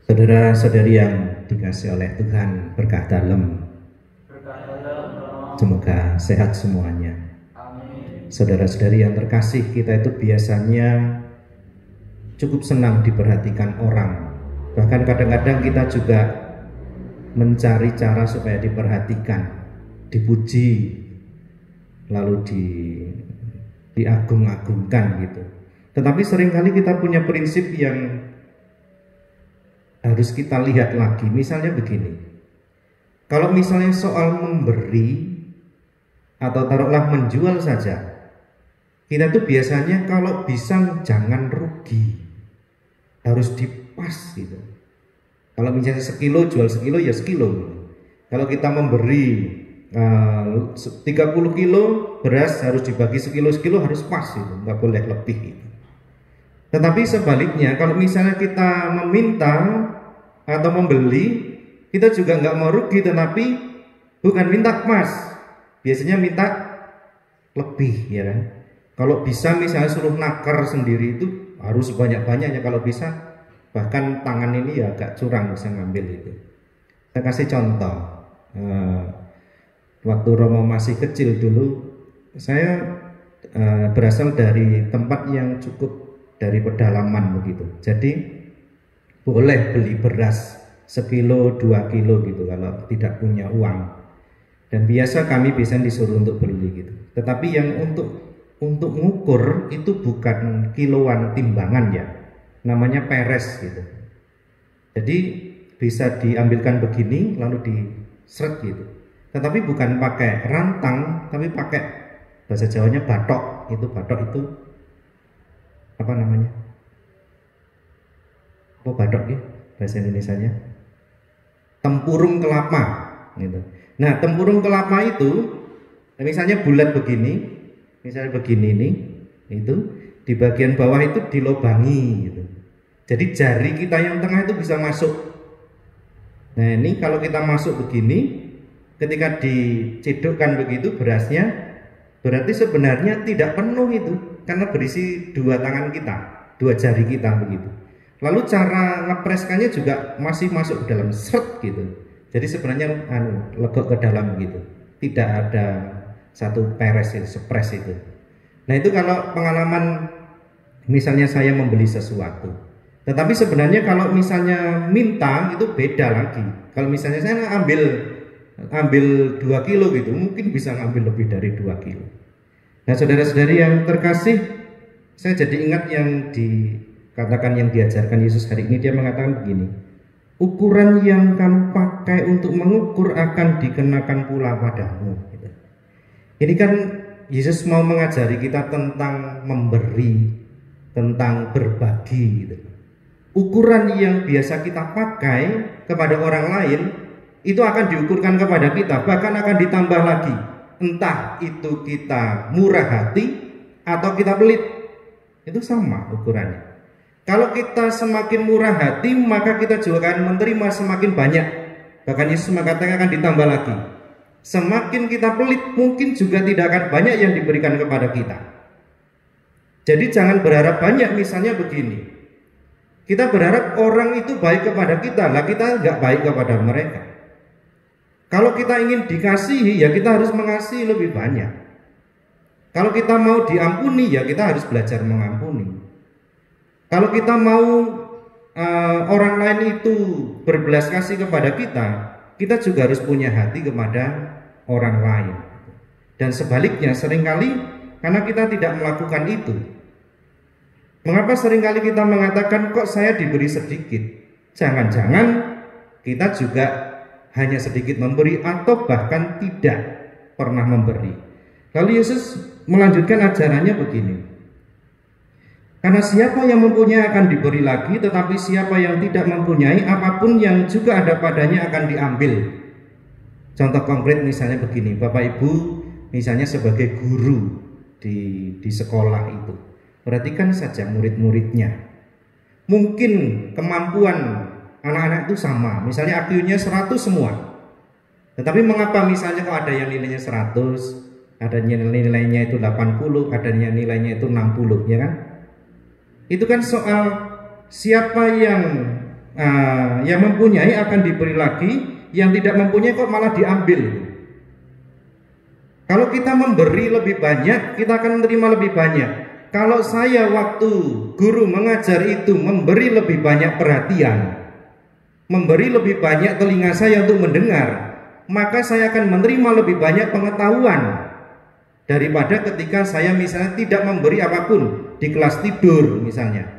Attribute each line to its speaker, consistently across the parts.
Speaker 1: Saudara-saudari yang dikasih oleh Tuhan, berkah dalam, semoga sehat semuanya. Saudara-saudari yang terkasih, kita itu biasanya cukup senang diperhatikan orang. Bahkan kadang-kadang kita juga mencari cara supaya diperhatikan, dipuji, lalu diagung-agungkan gitu. Tetapi seringkali kita punya prinsip yang harus kita lihat lagi. Misalnya begini, kalau misalnya soal memberi atau taruhlah menjual saja, kita tuh biasanya kalau bisa jangan rugi, harus dipas gitu. Kalau misalnya sekilo jual sekilo ya sekilo. Kalau kita memberi 30 kilo beras harus dibagi sekilo harus pas gitu, nggak boleh lebih gitu. Tetapi sebaliknya, kalau misalnya kita meminta atau membeli, kita juga nggak mau rugi, tetapi bukan minta emas, biasanya minta lebih, ya kan? Kalau bisa misalnya suruh nakar sendiri itu harus banyak-banyaknya, kalau bisa bahkan tangan ini ya agak curang bisa ngambil itu. Saya kasih contoh, waktu Romo masih kecil dulu, saya berasal dari tempat yang cukup dari pedalaman begitu, jadi boleh beli beras sekilo 2 kilo gitu kalau tidak punya uang, dan biasa kami biasanya disuruh untuk beli gitu. Tetapi yang untuk ngukur itu bukan kiloan timbangan ya, namanya peres gitu. Jadi bisa diambilkan begini lalu diseret gitu, tetapi bukan pakai rantang, tapi pakai bahasa Jawanya batok. Batok itu apa namanya? Oh, badok ya bahasa Indonesianya, tempurung kelapa gitu. Nah, tempurung kelapa itu misalnya bulat begini, misalnya begini ini, itu di bagian bawah itu dilobangi gitu. Jadi jari kita yang tengah itu bisa masuk. Nah, ini kalau kita masuk begini, ketika dicidukkan begitu berasnya, berarti sebenarnya tidak penuh itu, karena berisi 2 tangan kita, 2 jari kita begitu. Lalu cara ngepreskannya juga masih masuk ke dalam seret gitu. Jadi sebenarnya legok ke dalam gitu. Tidak ada satu peres itu, sepres itu. Nah, itu kalau pengalaman misalnya saya membeli sesuatu. Tetapi sebenarnya kalau misalnya minta itu beda lagi. Kalau misalnya saya ambil 2 kilo gitu, mungkin bisa ngambil lebih dari 2 kilo. Nah, saudara-saudari yang terkasih, saya jadi ingat yang katakan yang diajarkan Yesus hari ini. Dia mengatakan begini, ukuran yang kamu pakai untuk mengukur akan dikenakan pula padamu. Ini kan Yesus mau mengajari kita tentang memberi, tentang berbagi. Ukuran yang biasa kita pakai kepada orang lain itu akan diukurkan kepada kita, bahkan akan ditambah lagi. Entah itu kita murah hati atau kita pelit, itu sama ukurannya. Kalau kita semakin murah hati, maka kita juga akan menerima semakin banyak. Bahkan Yesus mengatakan akan ditambah lagi. Semakin kita pelit, mungkin juga tidak akan banyak yang diberikan kepada kita. Jadi jangan berharap banyak. Misalnya begini, kita berharap orang itu baik kepada kita, lah kita nggak baik kepada mereka. Kalau kita ingin dikasihi, ya kita harus mengasihi lebih banyak. Kalau kita mau diampuni, ya kita harus belajar mengampuni. Kalau kita mau orang lain itu berbelas kasih kepada kita, kita juga harus punya hati kepada orang lain. Dan sebaliknya, seringkali karena kita tidak melakukan itu, mengapa seringkali kita mengatakan kok saya diberi sedikit? Jangan-jangan kita juga hanya sedikit memberi atau bahkan tidak pernah memberi. Lalu Yesus melanjutkan ajarannya begini, karena siapa yang mempunyai akan diberi lagi, tetapi siapa yang tidak mempunyai, apapun yang juga ada padanya akan diambil. Contoh konkret misalnya begini, Bapak Ibu misalnya sebagai guru di sekolah itu, perhatikan saja murid-muridnya. Mungkin kemampuan anak-anak itu sama, misalnya IQ-nya 100 semua. Tetapi mengapa misalnya kok ada yang nilainya 100, ada yang nilainya itu 80, ada yang nilainya itu 60, ya kan? Itu kan soal siapa yang yang mempunyai akan diberi lagi, yang tidak mempunyai kok malah diambil. Kalau kita memberi lebih banyak, kita akan menerima lebih banyak. Kalau saya waktu guru mengajar itu memberi lebih banyak perhatian, memberi lebih banyak telinga saya untuk mendengar, maka saya akan menerima lebih banyak pengetahuan daripada ketika saya misalnya tidak memberi apapun, di kelas tidur misalnya,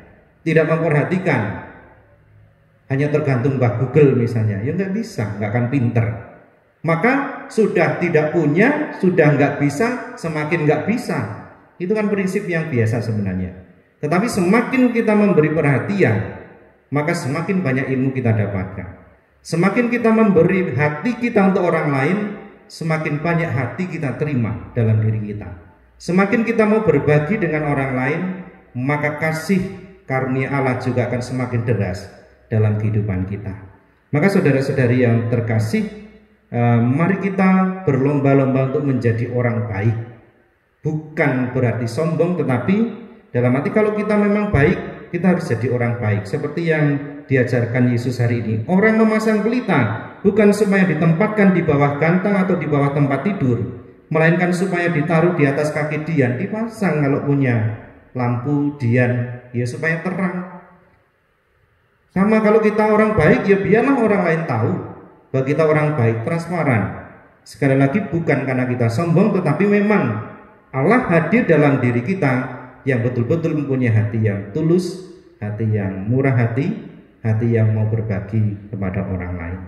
Speaker 1: tidak memperhatikan, hanya tergantung Mbah Google misalnya, ya nggak bisa, nggak akan pinter. Maka sudah tidak punya, sudah nggak bisa, semakin nggak bisa. Itu kan prinsip yang biasa sebenarnya. Tetapi semakin kita memberi perhatian, maka semakin banyak ilmu kita dapatkan. Semakin kita memberi hati kita untuk orang lain, semakin banyak hati kita terima dalam diri kita. Semakin kita mau berbagi dengan orang lain, maka kasih karunia Allah juga akan semakin deras dalam kehidupan kita. Maka saudara-saudari yang terkasih, mari kita berlomba-lomba untuk menjadi orang baik. Bukan berarti sombong, tetapi dalam arti kalau kita memang baik, kita harus jadi orang baik. Seperti yang diajarkan Yesus hari ini. Orang memasang pelita bukan supaya ditempatkan di bawah gantang atau di bawah tempat tidur, melainkan supaya ditaruh di atas kaki dian. Dipasang kalau punya lampu dian, ya supaya terang. Sama kalau kita orang baik, ya biarlah orang lain tahu bahwa kita orang baik, transparan. Sekali lagi bukan karena kita sombong, tetapi memang Allah hadir dalam diri kita yang betul-betul mempunyai hati yang tulus, hati yang murah hati yang mau berbagi kepada orang lain.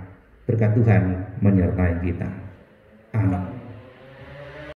Speaker 1: Berkat Tuhan menyertai kita. Amin.